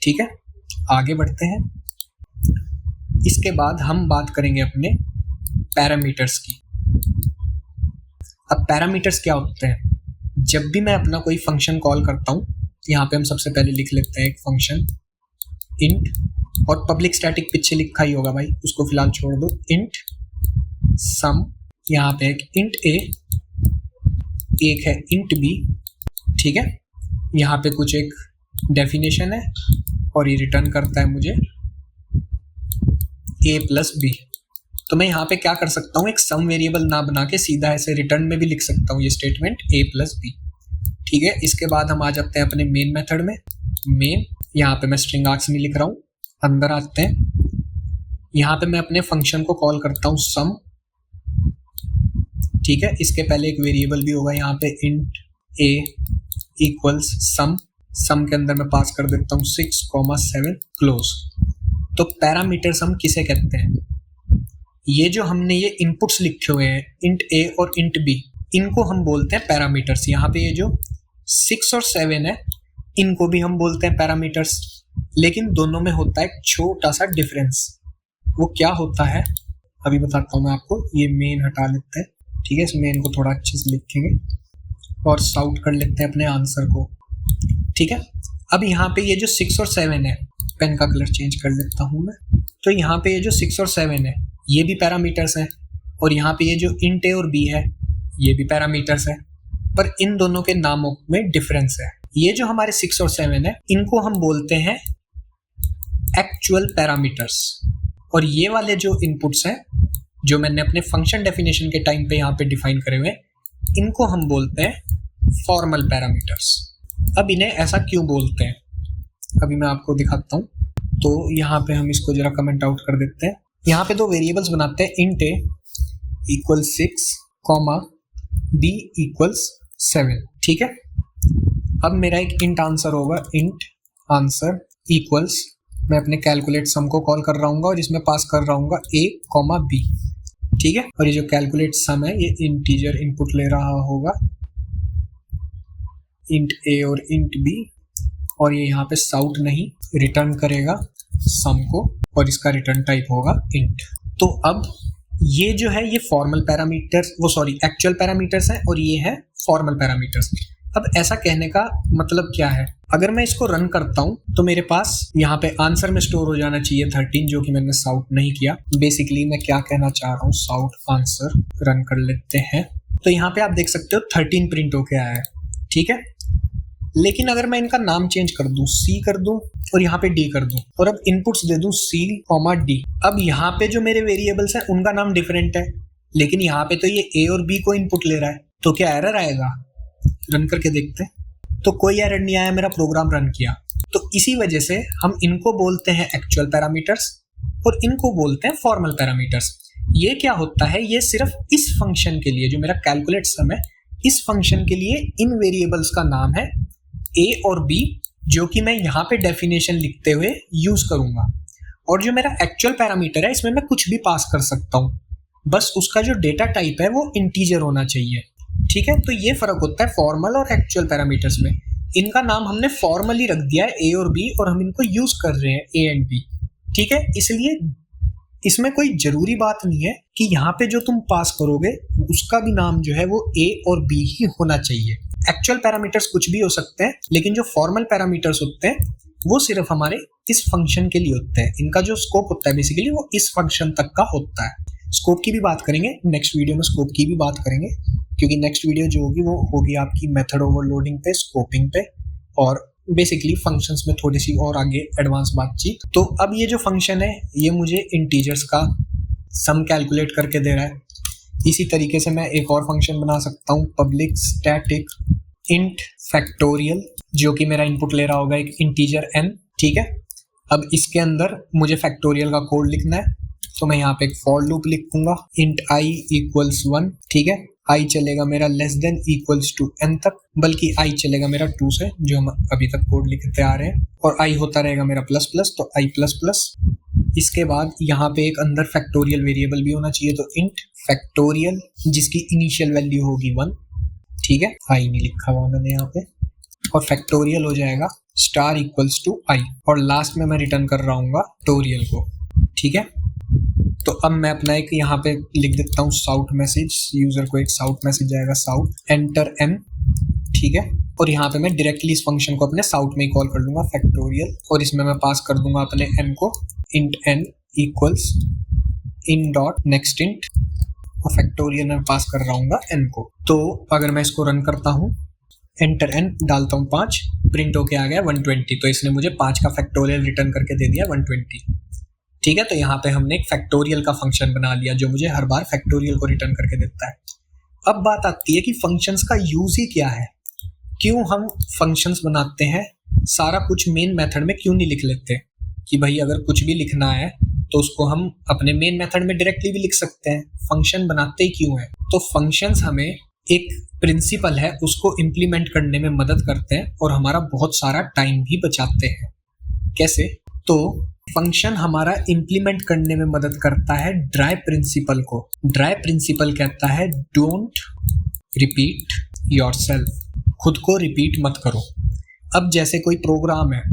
ठीक है। आगे बढ़ते हैं। इसके बाद हम बात करेंगे अपने पैरामीटर्स की। अब पैरामीटर्स क्या होते हैं, जब भी मैं अपना कोई फंक्शन कॉल करता हूँ, यहाँ पे हम सबसे पहले लिख लेते हैं एक फंक्शन इंट, और पब्लिक स्टैटिक पीछे लिखा ही होगा भाई, उसको फिलहाल छोड़ दो। इंट सम, यहाँ पे एक इंट ए, एक है इंट बी, ठीक है। यहाँ पे कुछ एक डेफिनेशन है और ये रिटर्न करता है मुझे a प्लस बी। तो मैं यहाँ पे क्या कर सकता हूँ, एक सम वेरिएबल ना बना के सीधा ऐसे रिटर्न में भी लिख सकता हूँ ये स्टेटमेंट a प्लस बी। ठीक है, इसके बाद हम आ जाते हैं अपने मेन मेथड में। मेन, यहाँ पे मैं स्ट्रिंग आर्ग्स नहीं लिख रहा हूँ, अंदर आते हैं। यहाँ पे मैं अपने फंक्शन को कॉल करता हूँ सम। ठीक है, इसके पहले एक वेरिएबल भी होगा यहाँ पे इंट a इक्वल्स सम। सम के अंदर मैं पास कर देता हूँ 6,7 क्लोज। तो पैरामीटर्स हम किसे कहते हैं, ये जो हमने ये इनपुट्स लिखे हुए हैं इंट a और इंट b, इनको हम बोलते हैं पैरामीटर्स। यहाँ पे ये जो 6 और 7 है इनको भी हम बोलते हैं पैरामीटर्स, लेकिन दोनों में होता है एक छोटा सा डिफरेंस। वो क्या होता है अभी बताता हूँ मैं आपको। ये मेन हटा लेते हैं, ठीक है, इस मेन को थोड़ा अच्छे से लिखेंगे और सॉर्ट कर लेते हैं अपने आंसर को। ठीक है, अब यहाँ पे ये जो 6 और 7 है, पेन का कलर चेंज कर लेता हूँ मैं। तो यहाँ पे ये जो 6 और 7 है ये भी पैरामीटर्स हैं, और यहाँ पे ये जो इंट a और b है ये भी पैरामीटर्स है, पर इन दोनों के नामों में डिफरेंस है। ये जो हमारे 6 और 7 है इनको हम बोलते हैं एक्चुअल पैरामीटर्स, और ये वाले जो इनपुट्स हैं जो मैंने अपने फंक्शन डेफिनेशन के टाइम पे यहाँ पे डिफाइन करे हुए इनको हम बोलते हैं फॉर्मल पैरामीटर्स। अब इन्हें ऐसा क्यों बोलते हैं अभी मैं आपको दिखाता हूँ। तो यहाँ पे हम इसको जरा कमेंट आउट कर देते हैं। यहाँ पे दो वेरिएबल्स बनाते हैं, int a equal 6 comma b equals 7। ठीक है, अब मेरा एक इंट आंसर होगा, इंट आंसर इक्वल्स, मैं अपने कैलकुलेट सम को कॉल कर रहा हूँ और इसमें पास कर रहा हूँ a कॉमा b। ठीक है, और ये जो कैलकुलेट सम है ये इंटीजर इनपुट ले रहा होगा, इंट a और इंट b, और ये यहाँ पे साउट नहीं रिटर्न करेगा सम को, और इसका रिटर्न टाइप होगा इंट। तो अब ये जो है ये फॉर्मल पैरामीटर्स, वो सॉरी एक्चुअल पैरामीटर्स हैं, और ये है फॉर्मल पैरामीटर्स। अब ऐसा कहने का मतलब क्या है, अगर मैं इसको रन करता हूँ तो मेरे पास यहाँ पे आंसर में स्टोर हो जाना चाहिए 13, जो कि मैंने साउट नहीं किया। बेसिकली मैं क्या कहना चाह रहा हूँ, साउट आंसर रन कर लेते हैं। तो यहाँ पे आप देख सकते हो 13 प्रिंट होके आया है। ठीक है, लेकिन अगर मैं इनका नाम चेंज कर दूं, C कर दूं और यहाँ पे D कर दूं, और अब इनपुट्स दे दूं C, D, अब यहाँ पे जो मेरे वेरिएबल्स हैं उनका नाम डिफरेंट है, लेकिन यहाँ पे तो ये A और B को इनपुट ले रहा है, तो क्या एरर आएगा? रन करके देखते हैं। तो कोई एरर नहीं आया, मेरा प्रोग्राम रन किया। तो इसी वजह से हम इनको बोलते हैं एक्चुअल पैरामीटर्स और इनको बोलते हैं फॉर्मल पैरामीटर्स। ये क्या होता है, ये सिर्फ इस फंक्शन के लिए, जो मेरा कैलकुलेट सम है, इस फंक्शन के लिए इन वेरिएबल्स का नाम है a और b, जो कि मैं यहाँ पे डेफिनेशन लिखते हुए यूज करूंगा। और जो मेरा एक्चुअल पैरामीटर है इसमें मैं कुछ भी पास कर सकता हूँ, बस उसका जो डेटा टाइप है वो इंटीजर होना चाहिए। ठीक है, तो ये फर्क होता है फॉर्मल और एक्चुअल पैरामीटर्स में। इनका नाम हमने फॉर्मली रख दिया है a और b, और हम इनको यूज कर रहे हैं a एंड b। ठीक है, इसलिए इसमें कोई जरूरी बात नहीं है कि यहाँ पे जो तुम पास करोगे उसका भी नाम जो है वो a और b ही होना चाहिए। एक्चुअल पैरामीटर्स कुछ भी हो सकते हैं, लेकिन जो फॉर्मल पैरामीटर्स होते हैं वो सिर्फ हमारे इस फंक्शन के लिए होते हैं। इनका जो स्कोप होता है बेसिकली वो इस फंक्शन तक का होता है। स्कोप की भी बात करेंगे नेक्स्ट वीडियो में, स्कोप की भी बात करेंगे, क्योंकि नेक्स्ट वीडियो जो होगी वो होगी आपकी मेथड ओवरलोडिंग पे, स्कोपिंग पे, और बेसिकली फंक्शंस में थोड़ी सी और आगे एडवांस बातचीत। तो अब ये जो फंक्शन है ये मुझे इंटीजर्स का सम कैलकुलेट करके दे रहा है। इसी तरीके से मैं एक और फंक्शन बना सकता हूँ, पब्लिक स्टैटिक इंट फैक्टोरियल, जो कि मेरा इनपुट ले रहा होगा एक इंटीजर n। ठीक है, अब इसके अंदर मुझे फैक्टोरियल का कोड लिखना है, तो मैं यहाँ पे एक फॉर लूप लिखूंगा, इंट i इक्वल्स 1। ठीक है, i चलेगा मेरा less than equals to n तक, बल्कि i चलेगा मेरा 2 से, जो हम अभी तक कोड लिखते आ रहे हैं, और i होता रहेगा मेरा प्लस प्लस, तो i प्लस प्लस। इसके बाद यहाँ पे एक अंदर फैक्टोरियल वेरिएबल भी होना चाहिए, तो इंट फैक्टोरियल, जिसकी इनिशियल वैल्यू होगी 1। ठीक है, i नहीं लिखा हुआ मैंने यहाँ पे, और फैक्टोरियल हो जाएगा स्टार इक्वल्स टू i, और लास्ट में मैं रिटर्न कर रहा हूँ फैक्टोरियल को। ठीक है, तो अब मैं अपना एक यहाँ पे लिख देता हूँ साउट मैसेज, यूजर को एक साउट मैसेज आएगा, साउट एंटर m। ठीक है, और यहाँ पे मैं डायरेक्टली इस फंक्शन को अपने साउट में ही कॉल कर लूंगा फैक्टोरियल, और इसमें मैं पास कर दूंगा अपने n को, int n equals in dot next int, और फैक्टोरियल में पास कर रहा हूँ n को। तो अगर मैं इसको रन करता हूँ एंटर एन डालता हूँ 5, प्रिंट होके आ गया 120, तो इसने मुझे 5 का फैक्टोरियल रिटर्न करके दे दिया 120। ठीक है, तो यहाँ पे हमने एक फैक्टोरियल का फंक्शन बना लिया जो मुझे हर बार फैक्टोरियल को रिटर्न करके देता है। अब बात आती है कि फंक्शंस का यूज ही क्या है, क्यों हम फंक्शंस बनाते हैं, सारा कुछ मेन मेथड में क्यों नहीं लिख लेते कि भाई अगर कुछ भी लिखना है तो उसको हम अपने मेन मेथड में डायरेक्टली भी लिख सकते हैं, फंक्शन बनाते ही क्यों है। तो फंक्शंस हमें एक प्रिंसिपल है उसको इम्प्लीमेंट करने में मदद करते हैं और हमारा बहुत सारा टाइम भी बचाते हैं। कैसे? तो फंक्शन हमारा इम्प्लीमेंट करने में मदद करता है ड्राई प्रिंसिपल को। ड्राई प्रिंसिपल कहता है डोंट रिपीट योरसेल्फ, खुद को रिपीट मत करो। अब जैसे कोई प्रोग्राम है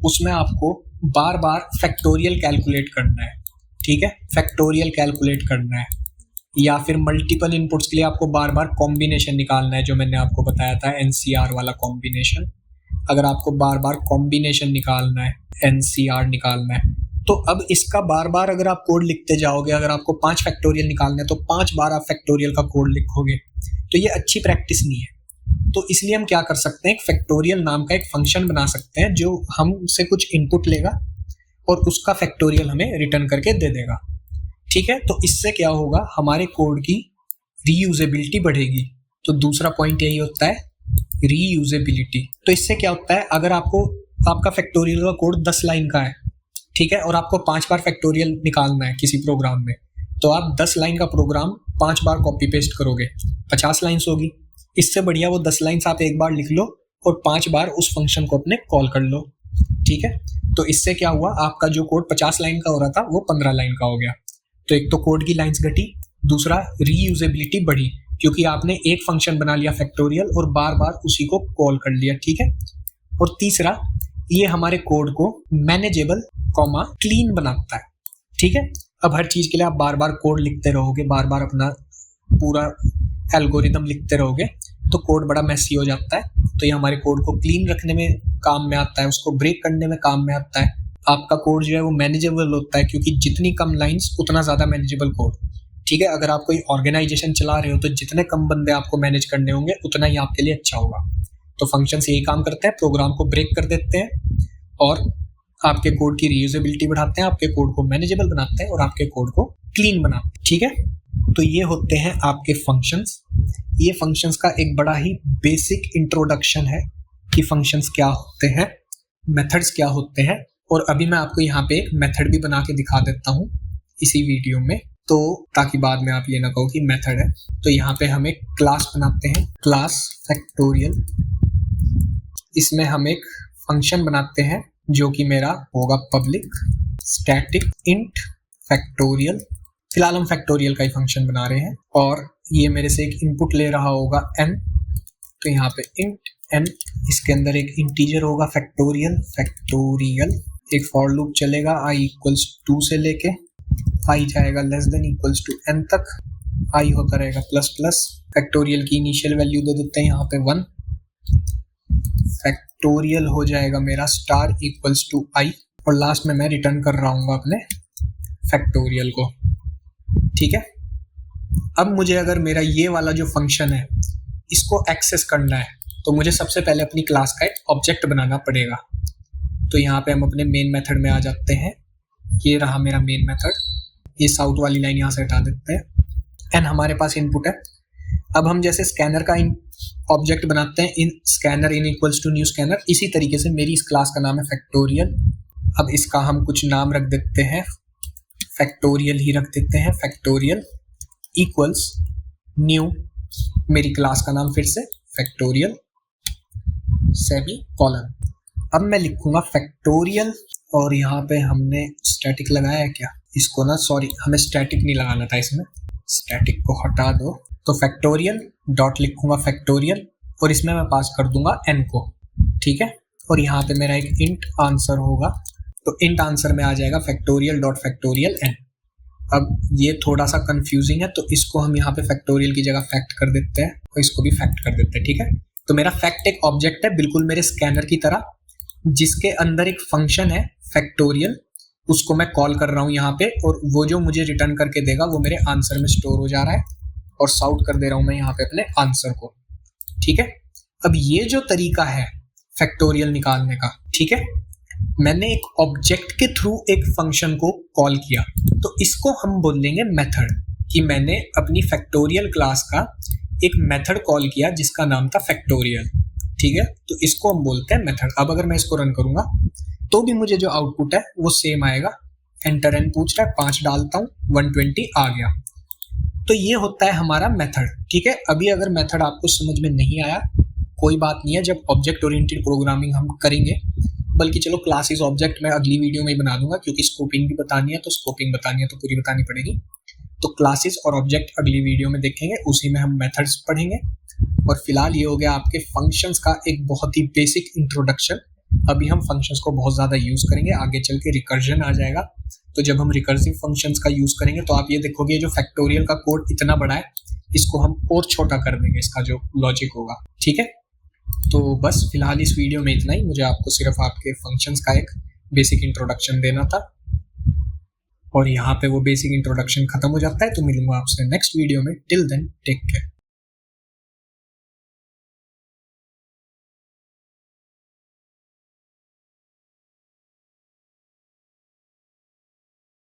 उसमें आपको बार बार फैक्टोरियल कैलकुलेट करना है, ठीक है, फैक्टोरियल कैलकुलेट करना है, या फिर मल्टीपल इनपुट्स के लिए आपको बार बार कॉम्बिनेशन निकालना है, जो मैंने आपको बताया था NCR वाला कॉम्बिनेशन। अगर आपको बार बार कॉम्बिनेशन निकालना है, NCR निकालना है, तो अब इसका बार बार अगर आप कोड लिखते जाओगे, अगर आपको 5 फैक्टोरियल निकालना है तो 5 बार आप फैक्टोरियल का कोड लिखोगे, तो ये अच्छी प्रैक्टिस नहीं है। तो इसलिए हम क्या कर सकते हैं, एक फैक्टोरियल नाम का एक फंक्शन बना सकते हैं जो हमसे कुछ इनपुट लेगा और उसका फैक्टोरियल हमें रिटर्न करके दे देगा। ठीक है, तो इससे क्या होगा, हमारे कोड की रीयूजेबिलिटी बढ़ेगी। तो दूसरा पॉइंट यही होता है, रीयूजेबिलिटी। तो इससे क्या होता है, अगर आपका फैक्टोरियल का कोड 10 लाइन का है, ठीक है, और आपको 5 बार फैक्टोरियल निकालना है किसी प्रोग्राम में, तो आप 10 लाइन का प्रोग्राम 5 बार कॉपी पेस्ट करोगे, 50 लाइन्स होगी। इससे बढ़िया वो 10 लाइन्स आप एक बार लिख लो और 5 बार उस फंक्शन को अपने कॉल कर लो। ठीक है, तो इससे क्या हुआ, आपका जो कोड 50 लाइन का हो रहा था वो 15 लाइन का हो गया। तो एक तो कोड की लाइन्स घटी, दूसरा रीयूजेबिलिटी बढ़ी क्योंकि आपने एक फंक्शन बना लिया फैक्टोरियल और बार बार उसी को कॉल कर लिया। ठीक है, और तीसरा, ये हमारे कोड को मैनेजेबल कॉमा क्लीन बनाता है। ठीक है, अब हर चीज के लिए आप बार बार कोड लिखते रहोगे, बार बार अपना पूरा एल्गोरिदम लिखते रहोगे तो कोड बड़ा मैसी हो जाता है। तो ये हमारे कोड को क्लीन रखने में काम में आता है, उसको ब्रेक करने में काम में आता है। आपका कोड जो है वो मैनेजेबल होता है क्योंकि जितनी कम लाइंस उतना ज्यादा मैनेजेबल कोड। ठीक है, अगर आप कोई ऑर्गेनाइजेशन चला रहे हो तो जितने कम बंदे आपको मैनेज करने होंगे उतना ही आपके लिए अच्छा होगा। तो फंक्शंस यही काम करते हैं, प्रोग्राम को ब्रेक कर देते हैं और आपके कोड की रीयूजेबिलिटी बढ़ाते हैं, आपके कोड को मैनेजेबल बनाते हैं और आपके कोड को क्लीन बनाते हैं। ठीक है, तो ये होते हैं आपके फंक्शंस। ये फंक्शंस का एक बड़ा ही बेसिक इंट्रोडक्शन है कि फंक्शंस क्या होते हैं, मेथड्स क्या होते हैं, और अभी मैं आपको यहाँ पे एक मेथड भी बना के दिखा देता हूँ इसी वीडियो में, तो ताकि बाद में आप ये ना कहो कि मेथड है। तो यहाँ पे हम एक क्लास बनाते हैं, क्लास फैक्टोरियल। इसमें हम एक फंक्शन बनाते हैं जो कि मेरा होगा पब्लिक स्टैटिक इंट फैक्टोरियल। फिलहाल हम फैक्टोरियल का ही फंक्शन बना रहे हैं और ये मेरे से एक इनपुट ले रहा होगा n। तो यहाँ पे इंट n, इसके अंदर एक इंटीजर होगा फैक्टोरियल। एक फॉर लूप चलेगा i इक्वल्स 2 से लेके i जाएगा less than equals to n तक, i होता रहेगा प्लस प्लस। फैक्टोरियल की इनिशियल वैल्यू दे देते हैं यहाँ पे 1। फैक्टोरियल हो जाएगा मेरा स्टार इक्वल्स टू i और लास्ट में मैं रिटर्न कर रहा हूँ अपने फैक्टोरियल को। ठीक है, अब मुझे अगर मेरा ये वाला जो फंक्शन है इसको एक्सेस करना है तो मुझे सबसे पहले अपनी क्लास का एक ऑब्जेक्ट बनाना पड़ेगा। तो यहाँ पे हम अपने मेन मेथड में आ जाते हैं। ये रहा मेरा मेन मेथड, ये साउथ वाली लाइन यहाँ से हटा देते हैं। n हमारे पास इनपुट है। अब हम जैसे स्कैनर का ऑब्जेक्ट बनाते हैं, in scanner in equals to new scanner, इसी तरीके से मेरी इस क्लास का नाम है फैक्टोरियल। अब इसका हम कुछ नाम रख देते हैं, फैक्टोरियल ही रख देते हैं, फैक्टोरियल इक्वल्स न्यू, मेरी क्लास का नाम फिर से फैक्टोरियल सेमीकोलन। अब मैं लिखूंगा फैक्टोरियल और यहाँ पे हमने स्टैटिक लगाया है क्या, इसको ना सॉरी हमें स्टैटिक नहीं लगाना था, इसमें स्टैटिक को हटा दो। तो फैक्टोरियल डॉट लिखूंगा फैक्टोरियल और इसमें मैं पास कर दूंगा n को। ठीक है, और यहाँ पे मेरा एक इंट आंसर होगा, तो इंट आंसर में आ जाएगा फैक्टोरियल डॉट फैक्टोरियल n। अब ये थोड़ा सा कंफ्यूजिंग है तो इसको हम यहाँ पे फैक्टोरियल की जगह फैक्ट कर देते हैं और इसको भी फैक्ट कर देते हैं। ठीक है, तो मेरा फैक्ट एक ऑब्जेक्ट है बिल्कुल मेरे स्कैनर की तरह, जिसके अंदर एक फंक्शन है फैक्टोरियल, उसको मैं कॉल कर रहा हूँ यहाँ पे और वो जो मुझे रिटर्न करके देगा वो मेरे आंसर में स्टोर हो जा रहा है और साउट कर दे रहा हूँ मैं यहाँ पे अपने आंसर को। ठीक है, अब ये जो तरीका है फैक्टोरियल निकालने का, ठीक है, मैंने एक ऑब्जेक्ट के थ्रू एक फंक्शन को कॉल किया, तो इसको हम बोल लेंगे मेथड, कि मैंने अपनी फैक्टोरियल क्लास का एक मेथड कॉल किया जिसका नाम था फैक्टोरियल, ठीक है, तो इसको हम बोलते हैं मेथड। अब अगर मैं इसको रन करूंगा तो भी मुझे जो आउटपुट है वो सेम आएगा। एंटर एन पूछ रहा है, 5 डालता हूँ, 120 आ गया। तो ये होता है हमारा मेथड, ठीक है। अभी अगर मेथड आपको समझ में नहीं आया कोई बात नहीं है, जब ऑब्जेक्ट ओरिएंटेड प्रोग्रामिंग हम करेंगे, बल्कि चलो क्लासेस ऑब्जेक्ट मैं अगली वीडियो में ही बना दूंगा, क्योंकि स्कोपिंग भी बतानी है, तो स्कोपिंग बतानी है तो पूरी बतानी पड़ेगी। तो क्लासेस और ऑब्जेक्ट अगली वीडियो में देखेंगे, उसी में हम मेथड्स पढ़ेंगे। और फिलहाल ये हो गया आपके फंक्शंस का एक बहुत ही बेसिक इंट्रोडक्शन। अभी हम फंक्शंस को बहुत ज़्यादा यूज़ करेंगे, आगे चल के रिकर्जन आ जाएगा। तो जब हम रिकर्सिव फंक्शंस का यूज़ करेंगे तो आप ये देखोगे जो फैक्टोरियल का कोड इतना बड़ा है, इसको हम और छोटा कर देंगे, इसका जो लॉजिक होगा, ठीक है। तो बस फिलहाल इस वीडियो में इतना ही। मुझे आपको सिर्फ आपके फंक्शंस का एक बेसिक इंट्रोडक्शन देना था, और यहाँ पे वो बेसिक इंट्रोडक्शन खत्म हो जाता है। तो मिलूंगा आपसे नेक्स्ट वीडियो में। Till then take care.